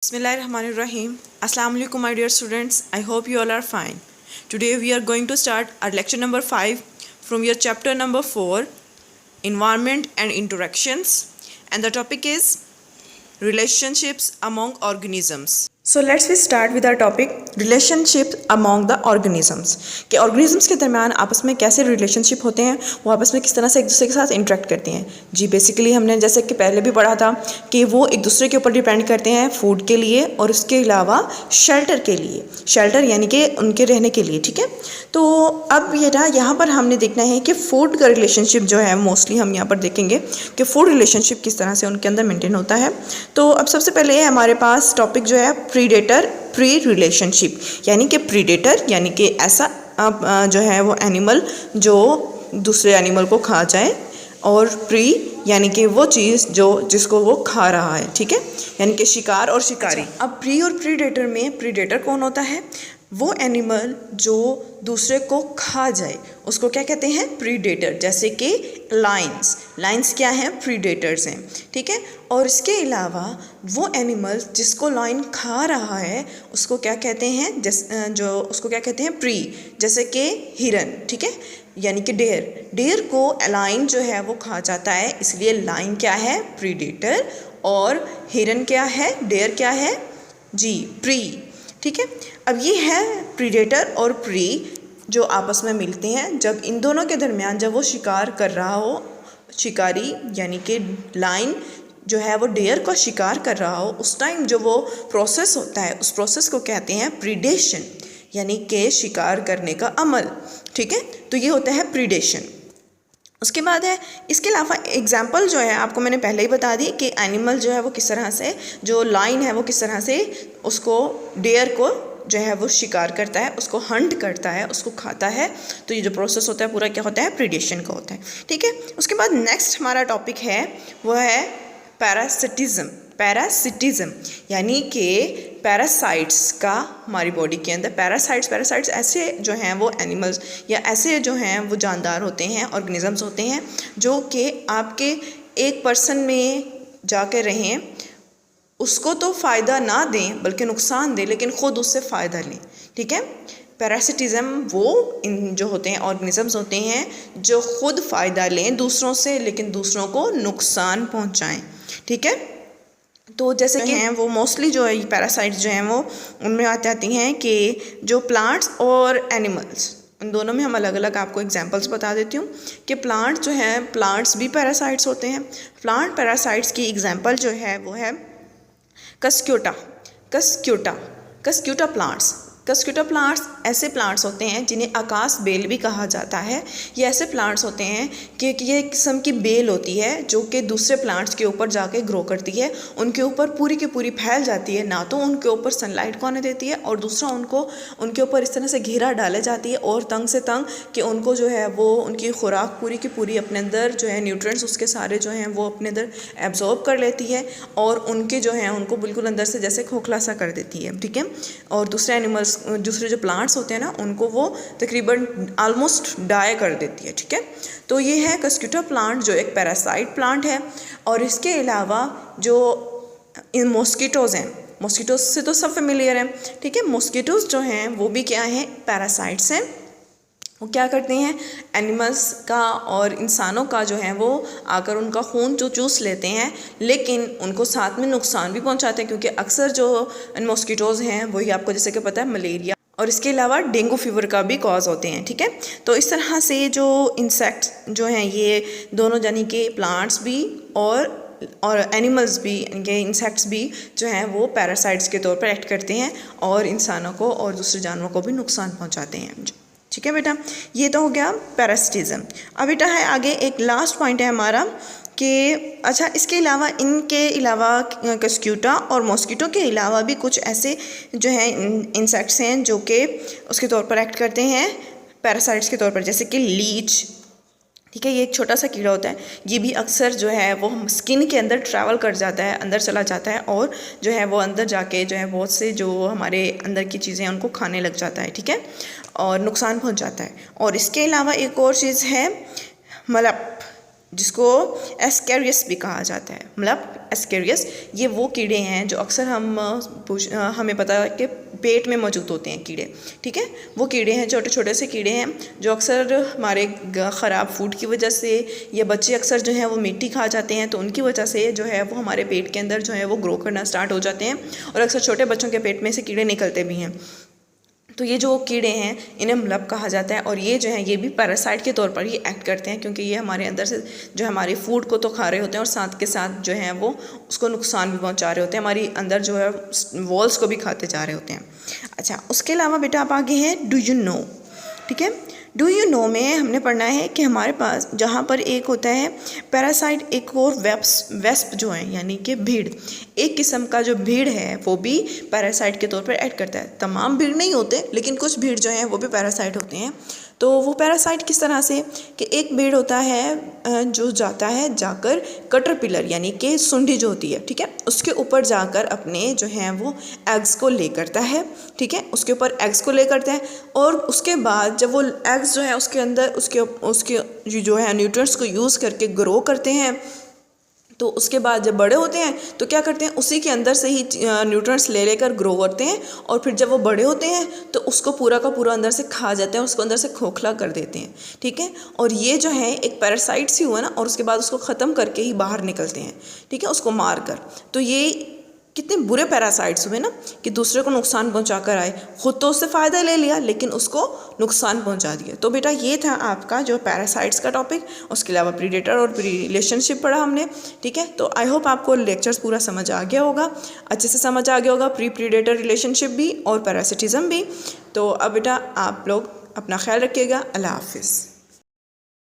Bismillahirrahmanirrahim. Assalamu alaikum, my dear students. I hope you all are fine. Today we are going to start our lecture number 5 from your chapter number 4, Environment and Interactions, and the topic is Relationships among Organisms. So let's we start with our topic relationship among the organisms कि organisms के दरमियान आपस में कैसे relationship होते हैं, वो आपस में किस तरह से एक दूसरे के साथ इंटरेक्ट करते हैं। जी बेसिकली हमने जैसे कि पहले भी पढ़ा था कि वो एक दूसरे के ऊपर डिपेंड करते हैं फूड के लिए और उसके अलावा शेल्टर के लिए, शेल्टर यानी कि उनके रहने के लिए। ठीक है, तो अब ये ना यहाँ पर हमने देखना है कि फूड का रिलेशनशिप जो है मोस्टली हम यहाँ पर देखेंगे कि फूड रिलेशनशिप किस तरह से उनके अंदर मेंटेन होता है। तो अब सबसे पहले हमारे पास टॉपिक जो है प्रीडेटर प्री रिलेशनशिप, यानी कि प्रीडेटर यानी कि ऐसा जो है वो एनिमल जो दूसरे एनिमल को खा जाए, और प्री यानी कि वो चीज़ जो जिसको वो खा रहा है। ठीक है, यानी कि शिकार और शिकारी। अब प्री और प्रीडेटर में प्रीडेटर कौन होता है? वो एनिमल जो दूसरे को खा जाए उसको क्या कहते हैं? प्रीडेटर। जैसे कि लायंस, लायंस क्या हैं? प्रीडेटर्स हैं। ठीक है, और इसके अलावा वो एनिमल जिसको लायन खा रहा है उसको क्या कहते हैं? जो उसको क्या कहते हैं? प्री। जैसे कि हिरन, ठीक है, यानी कि डेयर, डेयर को लायन जो है वो खा जाता है, इसलिए लायन क्या है? प्रीडेटर। और हिरन क्या है? डेयर क्या है? जी प्री। ठीक है, अब ये है प्रीडेटर और प्री जो आपस में मिलते हैं। जब इन दोनों के दरमियान जब वो शिकार कर रहा हो, शिकारी यानी कि लायन जो है वो डेयर को शिकार कर रहा हो, उस टाइम जो वो प्रोसेस होता है उस प्रोसेस को कहते हैं प्रीडेशन, यानी कि शिकार करने का अमल। ठीक है, तो ये होता है प्रीडेशन। उसके बाद है, इसके अलावा एग्जाम्पल जो है आपको मैंने पहले ही बता दी कि एनिमल जो है वो किस तरह से, जो लायन है वो किस तरह से उसको डेयर को जो है वो शिकार करता है, उसको हंट करता है, उसको खाता है। तो ये जो प्रोसेस होता है पूरा क्या होता है? प्रीडेशन का होता है। ठीक है, उसके बाद नेक्स्ट हमारा टॉपिक है वो है पैरासिटिज्म। पैरासिटिज्म यानी कि पैरासाइट्स का हमारी बॉडी के अंदर पैरासाइट्स ऐसे जो हैं वो एनिमल्स या ऐसे जो हैं वो जानदार होते हैं, ऑर्गेनिजम्स होते हैं जो कि आपके एक पर्सन में जाकर रहें, उसको तो फ़ायदा ना दें बल्कि नुकसान दें, लेकिन ख़ुद उससे फ़ायदा लें। ठीक है, पैरासिटिज्म वो इन जो होते हैं ऑर्गेनिजम्स होते हैं जो ख़ुद फ़ायदा लें दूसरों से, लेकिन दूसरों को नुकसान पहुँचाएँ। ठीक है, तो जैसे कि हैं वो मोस्टली जो है पैरासाइट्स जो हैं वो उनमें आती हैं कि जो प्लांट्स और एनिमल्स, उन दोनों में हम अलग अलग आपको एग्जांपल्स बता देती हूँ कि प्लांट्स जो हैं, प्लांट्स भी पैरासाइट्स होते हैं। प्लांट पैरासाइट्स की एग्जांपल जो है वो है Cuscuta. Cuscuta plants. Cuscuta plants ऐसे प्लांट्स होते हैं जिन्हें आकाश बेल भी कहा जाता है। ये ऐसे प्लांट्स होते हैं कि ये एक किस्म की बेल होती है जो कि दूसरे प्लांट्स के ऊपर जाके ग्रो करती है, उनके ऊपर पूरी की पूरी फैल जाती है। ना तो उनके ऊपर सनलाइट को आने देती है, और दूसरा उनको उनके ऊपर इस तरह से घेरा डाले जाती है और तंग से तंग कि उनको जो है वो उनकी खुराक पूरी की पूरी अपने अंदर जो है न्यूट्रिएंट्स उसके सारे जो हैं वो अपने अंदर एब्जॉर्ब कर लेती है, और उनके जो हैं उनको बिल्कुल अंदर से जैसे खोखला सा कर देती है। ठीक है, और दूसरे एनिमल्स, दूसरे जो प्लांट्स होते हैं ना, उनको वो तकरीबन ऑलमोस्ट डाई कर देती है। ठीक है, तो ये है कस्क्यूटा प्लांट जो एक पैरासाइट प्लांट है। और इसके अलावा जो इन मॉस्किटोज़ हैं, मॉस्किटोज से तो सब फेमिलियर हैं। ठीक है, मॉस्किटोज़ जो हैं वो भी क्या हैं? पैरासाइट्स हैं। वो क्या करते हैं? एनिमल्स का और इंसानों का जो है वो आकर उनका खून जो चूस लेते हैं, लेकिन उनको साथ में नुकसान भी पहुंचाते हैं, क्योंकि अक्सर जो मॉस्किटोज़ हैं वही आपको जैसे कि पता है मलेरिया और इसके अलावा डेंगू फीवर का भी कॉज होते हैं। ठीक है, तो इस तरह से जो इंसेक्ट्स जो हैं ये दोनों, यानी कि प्लांट्स भी और एनिमल्स भी, यानी इंसेक्ट्स भी जो हैं वो पैरासाइट्स के तौर पर एक्ट करते हैं और इंसानों को और दूसरे जानवरों को भी नुकसान पहुंचाते हैं। ठीक है बेटा, ये तो हो गया पैरासिटिज्म। अब बेटा है आगे एक लास्ट पॉइंट है हमारा कि अच्छा, इसके अलावा इनके अलावा कस्क्यूटा और मॉस्किटो के अलावा भी कुछ ऐसे जो हैं इंसेक्ट्स हैं जो कि उसके तौर पर एक्ट करते हैं पैरासाइट्स के तौर पर, जैसे कि लीच। ठीक है, ये एक छोटा सा कीड़ा होता है, ये भी अक्सर जो है वो स्किन के अंदर ट्रैवल कर जाता है, अंदर चला जाता है, और जो है वो अंदर जाके जो है बहुत से जो हमारे अंदर की चीज़ें हैं उनको खाने लग जाता है। ठीक है, और नुकसान पहुंच जाता है। और इसके अलावा एक और चीज़ है मलप। जिसको एस्केरियस भी कहा जाता है। मतलब एस्केरियस ये वो कीड़े हैं जो अक्सर हमें पता है कि पेट में मौजूद होते हैं कीड़े, ठीक है। वो कीड़े हैं, छोटे छोटे से कीड़े हैं जो अक्सर हमारे ख़राब फूड की वजह से, या बच्चे अक्सर जो है वो मिट्टी खा जाते हैं तो उनकी वजह से जो है वो हमारे पेट के अंदर जो है वो ग्रो करना स्टार्ट हो जाते हैं, और अक्सर छोटे बच्चों के पेट में से कीड़े निकलते भी हैं। तो ये जो कीड़े हैं इन्हें मलब कहा जाता है, और ये जो है ये भी पैरासाइट के तौर पर ही एक्ट करते हैं, क्योंकि ये हमारे अंदर से जो हमारी फूड को तो खा रहे होते हैं और साथ के साथ जो है वो उसको नुकसान भी पहुंचा रहे होते हैं, हमारी अंदर जो है वॉल्स को भी खाते जा रहे होते हैं। अच्छा, उसके अलावा बेटा आप आगे हैं डू यू नो, ठीक है। डू यू नो में हमने पढ़ना है कि हमारे पास जहाँ पर एक होता है पैरासाइट, एक और वेस्प जो है यानी कि भीड़, एक किस्म का जो भीड़ है वो भी पैरासाइट के तौर पर ऐड करता है। तमाम भीड़ नहीं होते लेकिन कुछ भीड़ जो है वो भी पैरासाइट होते हैं। तो वो पैरासाइट किस तरह से कि एक भीड़ होता है जो जाकर कटरपिलर यानी कि सुंडी जो होती है, ठीक है, उसके ऊपर जाकर अपने जो हैं वो एग्स को ले करता है, ठीक है, उसके ऊपर एग्स को ले करता है, और उसके बाद जब वो एग्स जो है उसके अंदर उसके जो है न्यूट्रिएंट्स को यूज़ करके ग्रो करते हैं, तो उसके बाद जब बड़े होते हैं तो क्या करते हैं, उसी के अंदर से ही न्यूट्रिएंट्स ले लेकर ग्रो करते हैं, और फिर जब वो बड़े होते हैं तो उसको पूरा का पूरा अंदर से खा जाते हैं, उसको अंदर से खोखला कर देते हैं, ठीक है। और ये जो है एक पैरासाइट्स ही हुआ ना, और उसके बाद उसको ख़त्म करके ही बाहर निकलते हैं, ठीक है, उसको मार कर। तो ये कितने बुरे पैरासाइट्स हुए ना कि दूसरे को नुकसान पहुंचा कर आए, खुद तो उससे फ़ायदा ले लिया लेकिन उसको नुकसान पहुंचा दिया। तो बेटा ये था आपका जो पैरासाइट्स का टॉपिक। उसके अलावा प्रीडेटर और रिलेशनशिप पढ़ा हमने, ठीक है। तो आई होप आपको लेक्चर्स पूरा समझ आ गया होगा, अच्छे से समझ आ गया होगा, प्रीडेटर रिलेशनशिप भी और पैरासिटिज़म भी। तो अब बेटा आप लोग अपना ख्याल रखिएगा। अल्लाह हाफिज़।